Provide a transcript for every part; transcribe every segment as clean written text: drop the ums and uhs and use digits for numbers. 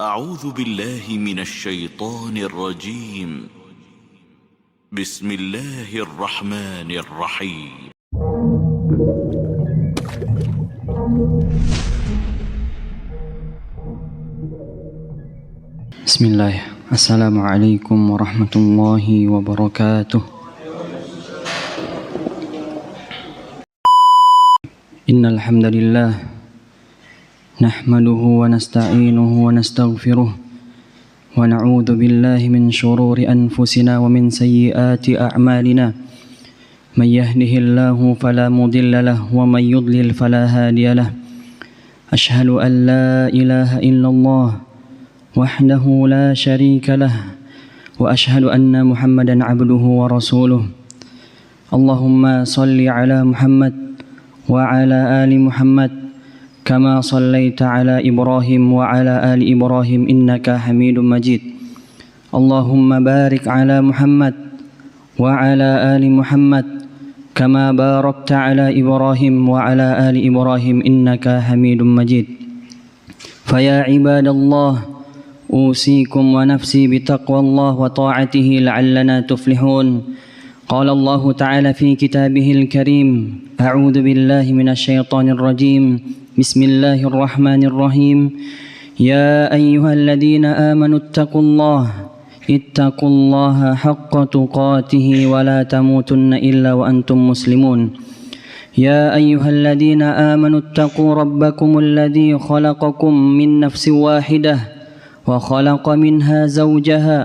أعوذ بالله من الشيطان الرجيم. بسم الله الرحمن الرحيم. بسم الله. السلام عليكم ورحمة الله وبركاته. إن الحمد لله نحمده ونستعينه ونستغفره ونعوذ بالله من شرور أنفسنا ومن سيئات أعمالنا. من يهده الله فلا مضل له ومن يضلل فلا هادي له. أشهد أن لا إله إلا الله وحده لا شريك له وأشهد أن محمدا عبده ورسوله. اللهم صل على محمد وعلى آل محمد كما صليت على إبراهيم وعلى آل إبراهيم إنك حميد مجيد. اللهم بارك على محمد وعلى آل محمد كما باركت على إبراهيم وعلى آل إبراهيم إنك حميد مجيد. فيا عباد الله أوصيكم ونفسي بتقوى الله وطاعته لعلنا تفلحون. قال الله تعالى في كتابه الكريم: أعوذ بالله من الشيطان الرجيم. بسم الله الرحمن الرحيم. يا أيها الذين آمنوا اتقوا الله حق تقاته ولا تموتن إلا وأنتم مسلمون. يا أيها الذين آمنوا اتقوا ربكم الذي خلقكم من نفس واحدة وخلق منها زوجها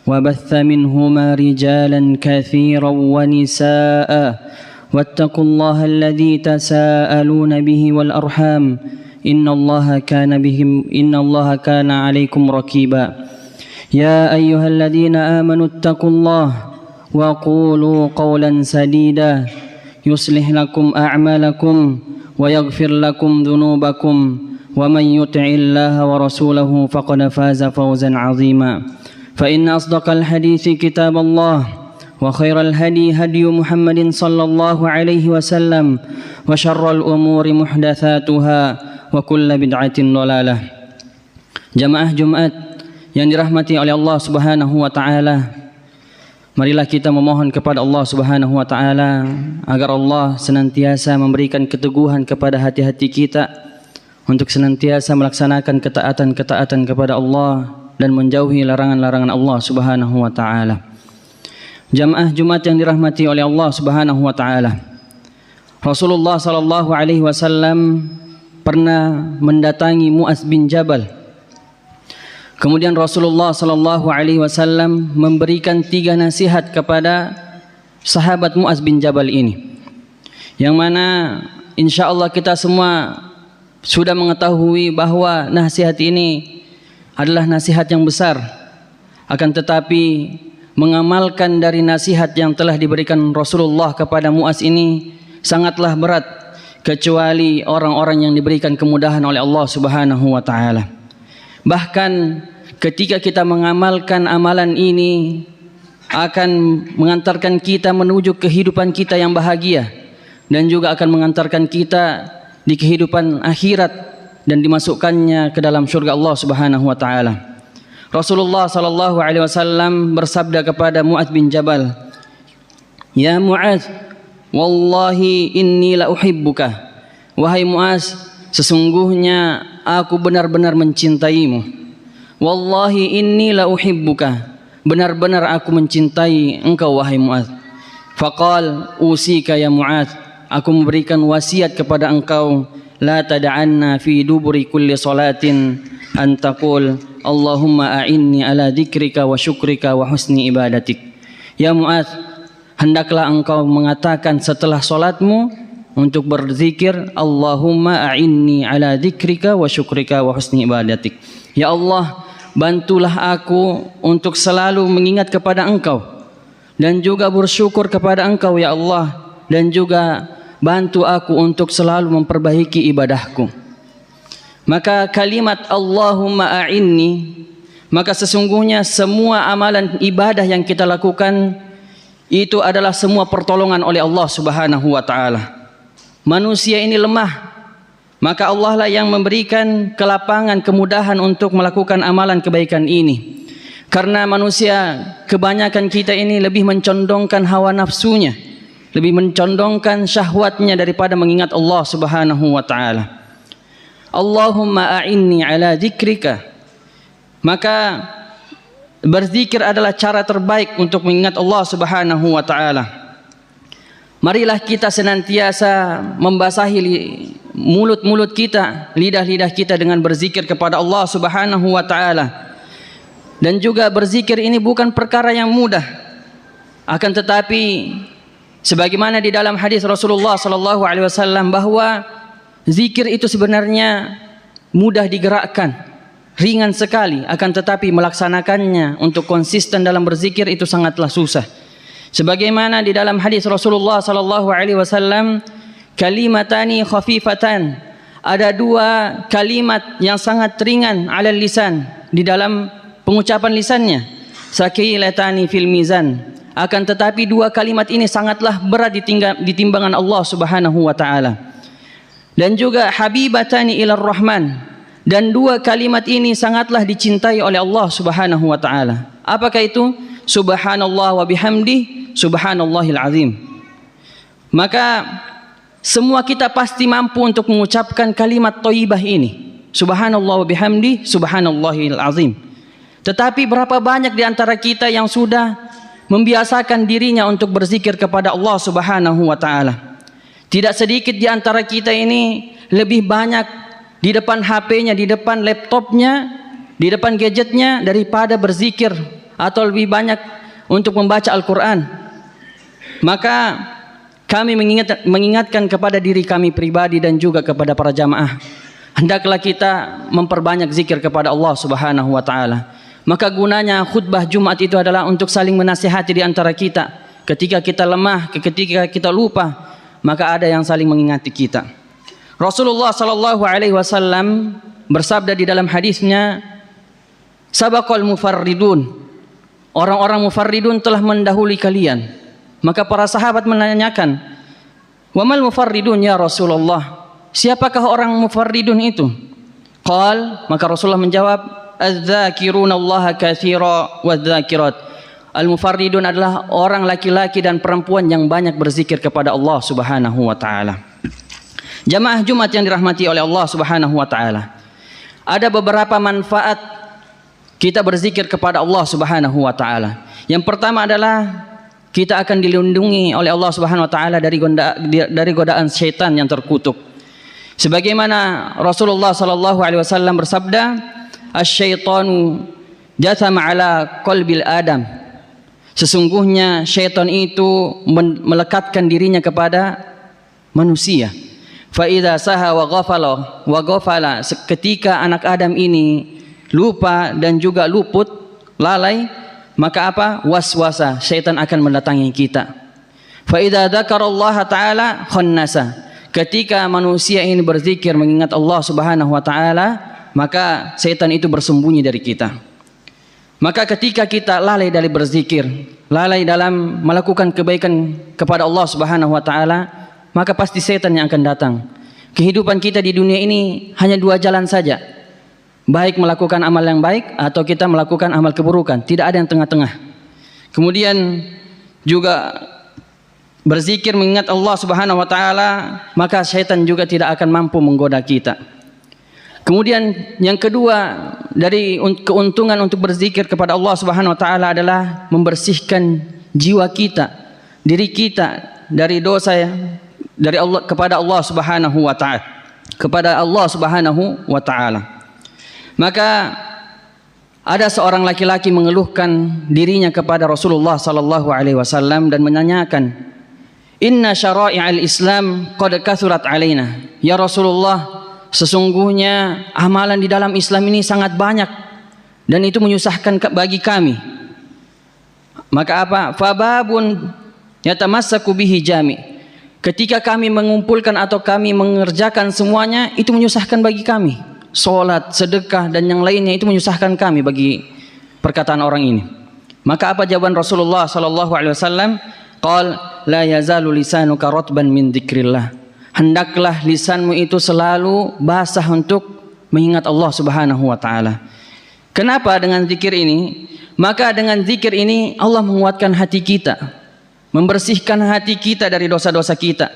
وبث منهما رجالا كثيرا ونساء واتقوا الله الذي تساءلون به والأرحام إن الله كان عليكم رقيبا. يا أيها الذين آمنوا اتقوا الله وقولوا قولا سديدا يصلح لكم أعمالكم ويغفر لكم ذنوبكم ومن يطع الله ورسوله فقد فاز فوزا عظيما. فإن أصدق الحديث كتاب الله وخير الهدي هدي محمد صلى الله عليه وسلم وشر الأمور محدثاتها وكل بدعة ضلالة. Jamaah Jumat yang dirahmati oleh Allah Subhanahu wa taala, marilah kita memohon kepada Allah Subhanahu wa taala agar Allah senantiasa memberikan keteguhan kepada hati-hati kita untuk senantiasa melaksanakan ketaatan-ketaatan kepada Allah dan menjauhi larangan-larangan Allah Subhanahu wa taala. Jamaah Jumat yang dirahmati oleh Allah Subhanahu wa taala, Rasulullah sallallahu alaihi wasallam pernah mendatangi Mu'adz bin Jabal. Kemudian Rasulullah sallallahu alaihi wasallam memberikan 3 nasihat kepada sahabat Mu'adz bin Jabal ini, yang mana insyaallah kita semua sudah mengetahui bahwa nasihat ini adalah nasihat yang besar. Akan tetapi mengamalkan dari nasihat yang telah diberikan Rasulullah kepada Mu'adz ini sangatlah berat, kecuali orang-orang yang diberikan kemudahan oleh Allah Subhanahu wa taala. Bahkan ketika kita mengamalkan amalan ini akan mengantarkan kita menuju kehidupan kita yang bahagia, dan juga akan mengantarkan kita di kehidupan akhirat dan dimasukkannya ke dalam surga Allah Subhanahu wa taala. Rasulullah sallallahu alaihi wasallam bersabda kepada Mu'adz bin Jabal, "Ya Mu'adz, wallahi inni la uhibbuka." Wahai Mu'adz, sesungguhnya aku benar-benar mencintaimu. Wallahi inni la uhibbuka. Benar-benar aku mencintai engkau wahai Mu'adz. Faqal usika ya Mu'adz, aku memberikan wasiat kepada engkau, la tada'anna fi duburi kulli salatin an taqul Allahumma a'inni ala dzikrika wa syukrika wa husni ibadatik. Ya Mu'adz, hendaklah engkau mengatakan setelah salatmu untuk berzikir, Allahumma a'inni ala dzikrika wa syukrika wa husni ibadatik. Ya Allah, bantulah aku untuk selalu mengingat kepada engkau dan juga bersyukur kepada engkau ya Allah, dan juga bantu aku untuk selalu memperbaiki ibadahku. Maka kalimat Allahumma a'inni, maka sesungguhnya semua amalan ibadah yang kita lakukan itu adalah semua pertolongan oleh Allah Subhanahu wa taala. Manusia ini lemah, maka Allah lah yang memberikan kelapangan, kemudahan untuk melakukan amalan kebaikan ini. Karena manusia, kebanyakan kita ini lebih mencondongkan hawa nafsunya, lebih mencondongkan syahwatnya daripada mengingat Allah Subhanahu wa taala. Allahumma a'inni ala dzikrika. Maka berzikir adalah cara terbaik untuk mengingat Allah Subhanahu wa taala. Marilah kita senantiasa membasahi mulut-mulut kita, lidah-lidah kita dengan berzikir kepada Allah Subhanahu wa taala. Dan juga berzikir ini bukan perkara yang mudah. Akan tetapi sebagaimana di dalam hadis Rasulullah sallallahu alaihi wasallam bahwa zikir itu sebenarnya mudah digerakkan, ringan sekali, akan tetapi melaksanakannya untuk konsisten dalam berzikir itu sangatlah susah. Sebagaimana di dalam hadis Rasulullah sallallahu alaihi wasallam, kalimatani khafifatan, ada dua kalimat yang sangat ringan alal lisan, di dalam pengucapan lisannya, sakilatani fil mizan, akan tetapi dua kalimat ini sangatlah berat di timbangan Allah Subhanahu wa taala. Dan juga habibatani ilar rahman, dan dua kalimat ini sangatlah dicintai oleh Allah Subhanahu wa taala. Apakah itu? Subhanallah wa bihamdi, subhanallahil azim. Maka semua kita pasti mampu untuk mengucapkan kalimat thayyibah ini, subhanallah wa bihamdi, subhanallahil azim. Tetapi berapa banyak di antara kita yang sudah membiasakan dirinya untuk berzikir kepada Allah Subhanahu wa taala? Tidak sedikit di antara kita ini lebih banyak di depan HP-nya, di depan laptopnya, di depan gadgetnya daripada berzikir, atau lebih banyak untuk membaca Al-Quran. Maka kami mengingatkan kepada diri kami pribadi dan juga kepada para jamaah, hendaklah kita memperbanyak zikir kepada Allah Subhanahu wa taala. Maka gunanya khutbah Jumat itu adalah untuk saling menasihati di antara kita. Ketika kita lemah, ketika kita lupa, maka ada yang saling mengingati kita. Rasulullah sallallahu alaihi wasallam bersabda di dalam hadisnya, sabaqal mufarridun, orang-orang mufarridun telah mendahului kalian. Maka para sahabat menanyakan, wamal mufarridun ya Rasulullah, siapakah orang mufarridun itu? Qal, maka Rasulullah menjawab, adz-dzakiruna Allah katsira wadz-dzakirat. Al-mufarridun adalah orang laki-laki dan perempuan yang banyak berzikir kepada Allah Subhanahu wa taala. Jamaah Jumat yang dirahmati oleh Allah Subhanahu wa taala, ada beberapa manfaat kita berzikir kepada Allah Subhanahu wa taala. Yang pertama adalah kita akan dilindungi oleh Allah Subhanahu wa taala dari godaan syaitan yang terkutuk. Sebagaimana Rasulullah sallallahu alaihi wasallam bersabda, asy-syaitanu jathama ala qalbil adam. Sesungguhnya syaitan itu melekatkan dirinya kepada manusia. Fa idza saha wa ghafala, ketika anak Adam ini lupa dan juga luput, lalai, maka apa? Waswasa, syaitan akan mendatangi kita. Fa idza dzakarallaha taala khannasa, ketika manusia ini berzikir mengingat Allah Subhanahu wa taala, maka syaitan itu bersembunyi dari kita. Maka ketika kita lalai dari berzikir, lalai dalam melakukan kebaikan kepada Allah Subhanahu wa taala, maka pasti syaitan yang akan datang. Kehidupan kita di dunia ini hanya dua jalan saja, baik melakukan amal yang baik atau kita melakukan amal keburukan, tidak ada yang tengah-tengah. Kemudian juga berzikir mengingat Allah Subhanahu wa taala, maka syaitan juga tidak akan mampu menggoda kita. Kemudian yang kedua dari keuntungan untuk berzikir kepada Allah Subhanahu wa taala adalah membersihkan jiwa kita, diri kita dari dosa dari Allah kepada Allah Subhanahu wa taala, kepada Allah Subhanahu wa taala. Maka ada seorang laki-laki mengeluhkan dirinya kepada Rasulullah sallallahu alaihi wasallam dan menanyakan, "Inna syara'i'al Islam qad kathurat alaina." Ya Rasulullah, sesungguhnya amalan di dalam Islam ini sangat banyak dan itu menyusahkan bagi kami. Maka apa? Fababun yatamassaku bihi jami. Ketika kami mengumpulkan atau kami mengerjakan semuanya, itu menyusahkan bagi kami. Salat, sedekah dan yang lainnya itu menyusahkan kami bagi perkataan orang ini. Maka apa jawaban Rasulullah sallallahu alaihi wasallam? Qal la yazalu lisanuka ratban min dzikrillah. hendaklah lisanmu itu selalu basah untuk mengingat Allah Subhanahu wa taala. Kenapa dengan zikir ini? Maka dengan zikir ini Allah menguatkan hati kita, membersihkan hati kita dari dosa-dosa kita,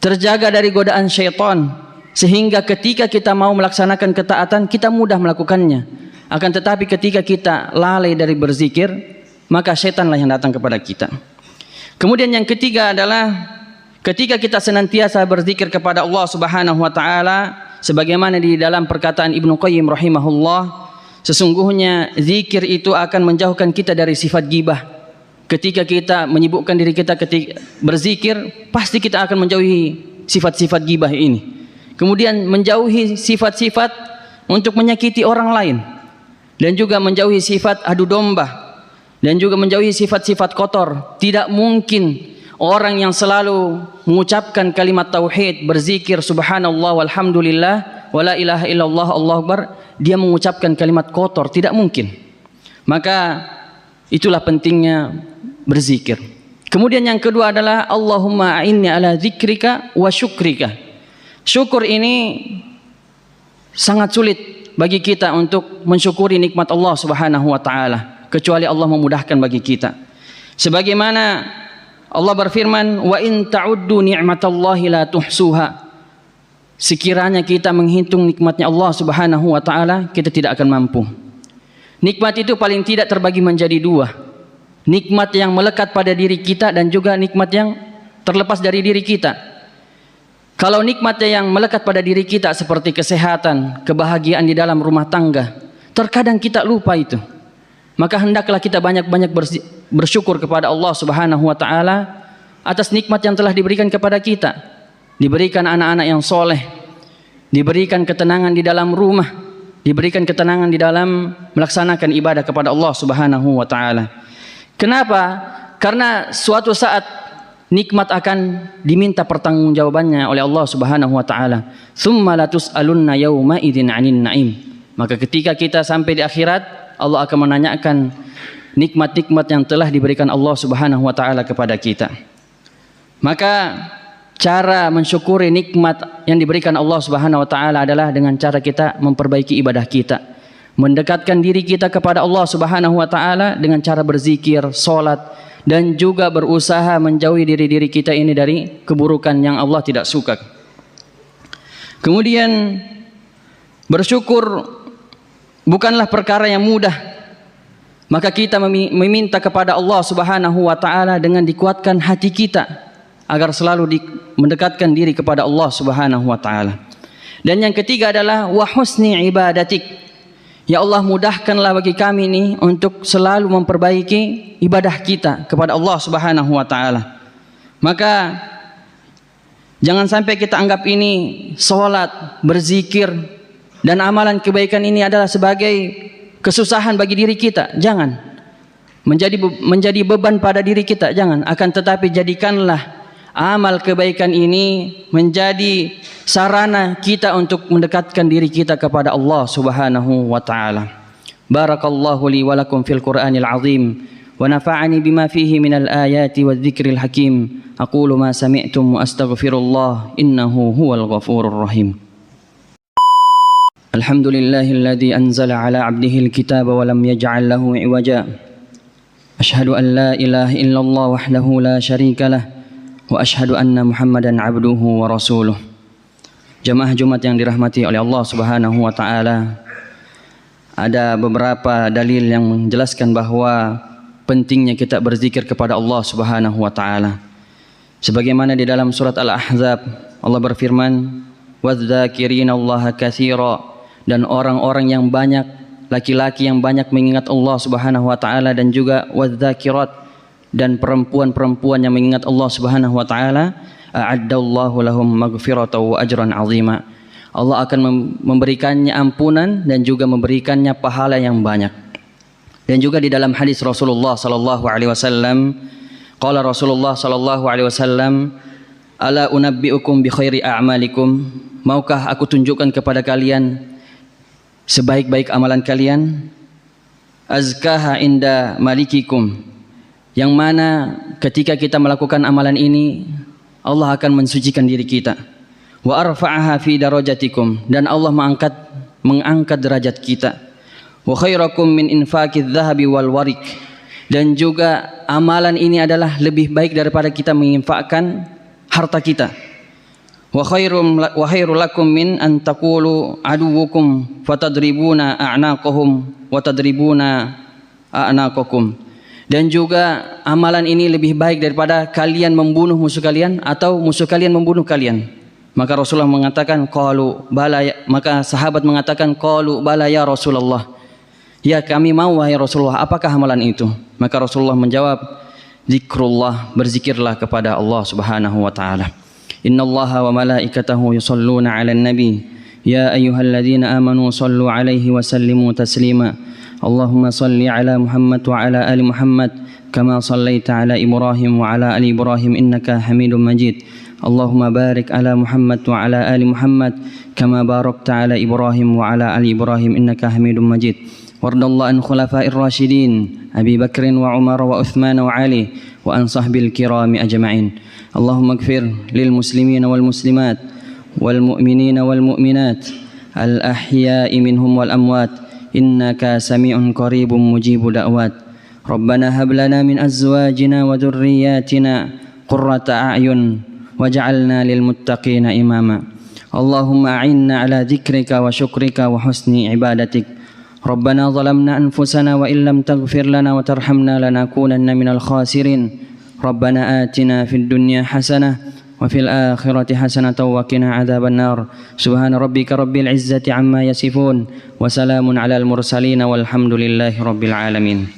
terjaga dari godaan syaitan, sehingga ketika kita mau melaksanakan ketaatan kita mudah melakukannya. Akan tetapi ketika kita lalai dari berzikir, maka syaitanlah yang datang kepada kita. Kemudian yang ketiga adalah ketika kita senantiasa berzikir kepada Allah Subhanahu wa taala, sebagaimana di dalam perkataan Ibnu Qayyim rahimahullah, sesungguhnya zikir itu akan menjauhkan kita dari sifat ghibah. Ketika kita menyibukkan diri kita ketika berzikir, pasti kita akan menjauhi sifat-sifat ghibah ini. Kemudian menjauhi sifat-sifat untuk menyakiti orang lain, dan juga menjauhi sifat adu domba, dan juga menjauhi sifat-sifat kotor. Tidak mungkin orang yang selalu mengucapkan kalimat tauhid, berzikir subhanallah walhamdulillah wala ilaha illallah Allahu akbar, dia mengucapkan kalimat kotor, tidak mungkin. Maka itulah pentingnya berzikir. Kemudian yang kedua adalah Allahumma a'inni ala zikrika wa syukrika. Syukur ini sangat sulit bagi kita untuk mensyukuri nikmat Allah Subhanahu wa taala, kecuali Allah memudahkan bagi kita. Sebagaimana Allah berfirman, wa in ta'uddu ni'matallahi la tuhsuha. Sekiranya kita menghitung nikmatnya Allah Subhanahu wa taala, kita tidak akan mampu. Nikmat itu paling tidak terbagi menjadi dua. Nikmat yang melekat pada diri kita dan juga nikmat yang terlepas dari diri kita. Kalau nikmatnya yang melekat pada diri kita seperti kesehatan, kebahagiaan di dalam rumah tangga, terkadang kita lupa itu. Maka hendaklah kita banyak-banyak bersyukur kepada Allah Subhanahu wa taala atas nikmat yang telah diberikan kepada kita. Diberikan anak-anak yang soleh, diberikan ketenangan di dalam rumah, diberikan ketenangan di dalam melaksanakan ibadah kepada Allah Subhanahu wa taala. Kenapa? Karena suatu saat nikmat akan diminta pertanggungjawabannya oleh Allah Subhanahu wa taala. Tsumma latus'alunna yauma idzin 'anin na'im. Maka ketika kita sampai di akhirat, Allah akan menanyakan nikmat-nikmat yang telah diberikan Allah Subhanahu wa taala kepada kita. Maka cara mensyukuri nikmat yang diberikan Allah Subhanahu wa taala adalah dengan cara kita memperbaiki ibadah kita, mendekatkan diri kita kepada Allah Subhanahu wa taala dengan cara berzikir, salat, dan juga berusaha menjauhi diri-diri kita ini dari keburukan yang Allah tidak suka. Kemudian bersyukur bukanlah perkara yang mudah. Maka kita meminta kepada Allah Subhanahu wa taala dengan dikuatkan hati kita agar selalu mendekatkan diri kepada Allah Subhanahu wa taala. Dan yang ketiga adalah wa husni ibadatik. Ya Allah, mudahkanlah bagi kami ini untuk selalu memperbaiki ibadah kita kepada Allah Subhanahu wa taala. Maka jangan sampai kita anggap ini salat, berzikir dan amalan kebaikan ini adalah sebagai kesusahan bagi diri kita. Jangan menjadi beban pada diri kita, jangan. Akan tetapi jadikanlah amal kebaikan ini menjadi sarana kita untuk mendekatkan diri kita kepada Allah Subhanahu wa taala. Barakallahu li wa lakum fil Qur'anil azim wa nafa'ani bima fihi minal ayati wadh-dhikril hakim. Aqulu ma sami'tum wa astaghfirullah innahu huwal ghafurur rahim. Alhamdulillahilladzi anzala ala 'abdihi al-kitaba wa lam yaj'al lahu 'iwaja. Ashhadu an la ilaha illallah wahdahu la syarika lah wa ashhadu anna Muhammadan abduhu wa rasuluh. Jamaah Jumat yang dirahmati oleh Allah Subhanahu wa taala, ada beberapa dalil yang menjelaskan bahwa pentingnya kita berzikir kepada Allah Subhanahu wa taala. Sebagaimana di dalam surat Al-Ahzab Allah berfirman, "Wadz-dzakirinallaha katsira," dan orang-orang yang banyak, laki-laki yang banyak mengingat Allah Subhanahu wa taala, dan juga wadz-dzakirat, dan perempuan-perempuan yang mengingat Allah Subhanahu wa taala, a'addallahu lahum maghfiratan wa ajran 'azima. Allah akan memberikannya ampunan dan juga memberikannya pahala yang banyak. Dan juga di dalam hadis Rasulullah sallallahu alaihi wasallam, qala Rasulullah sallallahu alaihi wasallam, ala unabbiukum bi khairi a'malikum, maukah aku tunjukkan kepada kalian sebaik-baik amalan kalian? Azkaha inda malikikum, yang mana ketika kita melakukan amalan ini Allah akan mensucikan diri kita. Wa arfa'aha fi darajatikum, dan Allah mengangkat derajat kita. Wa khairakum min infaqidz dhahabi wal warik, dan juga amalan ini adalah lebih baik daripada kita menginfakkan harta kita. Wa khairul lakum min an taqulu aduwukum fatadribuna a'naqahum wa tadribuna a'naqakum. Dan juga amalan ini lebih baik daripada kalian membunuh musuh kalian atau musuh kalian membunuh kalian. Maka Rasulullah mengatakan qalu bala, maka sahabat mengatakan qalu bala ya Rasulullah. Ya, kami mau wahai Rasulullah, apakah amalan itu? Maka Rasulullah menjawab, zikrullah, berzikirlah kepada Allah Subhanahu wa taala. Innallaha wa malaikatahu yusalluna 'alan nabi ya ayyuhalladzina amanu sallu 'alaihi wa sallimu taslima. Allahumma salli 'ala Muhammad wa 'ala ali Muhammad kama sallaita 'ala Ibrahim wa 'ala ali Ibrahim innaka Hamidum Majid. Allahumma barik 'ala Muhammad wa 'ala ali Muhammad kama barakta 'ala Ibrahim wa 'ala ali Ibrahim innaka Hamidum Majid. Wardallahu an khulafa'ir rasyidin Abi Bakr wa Umar wa Uthman wa Ali wa an sahbil kirami ajma'in. Allahumma ighfir lil muslimina wal muslimat wal mu'minina wal mu'minat al ahya'i minhum wal amwat innaka sami'un qaribun mujibu da'wat. Rabbana hab lana min azwajina wa dhurriyyatina qurrata a'yun waj'alna lil muttaqina imama. Allahumma a'inna ala dzikrika wa syukrika wa husni ibadatik. Rabbana zalamna anfusana wa illam taghfir lana wa tarhamna lanakunanna minal khasirin. Rabbana atina fid dunya hasanah wa fil akhirati hasanatan wa qina adzaban nar. Subhana rabbika rabbil izzati amma yasifun wa salamun alal mursalin walhamdulillahi rabbil alamin.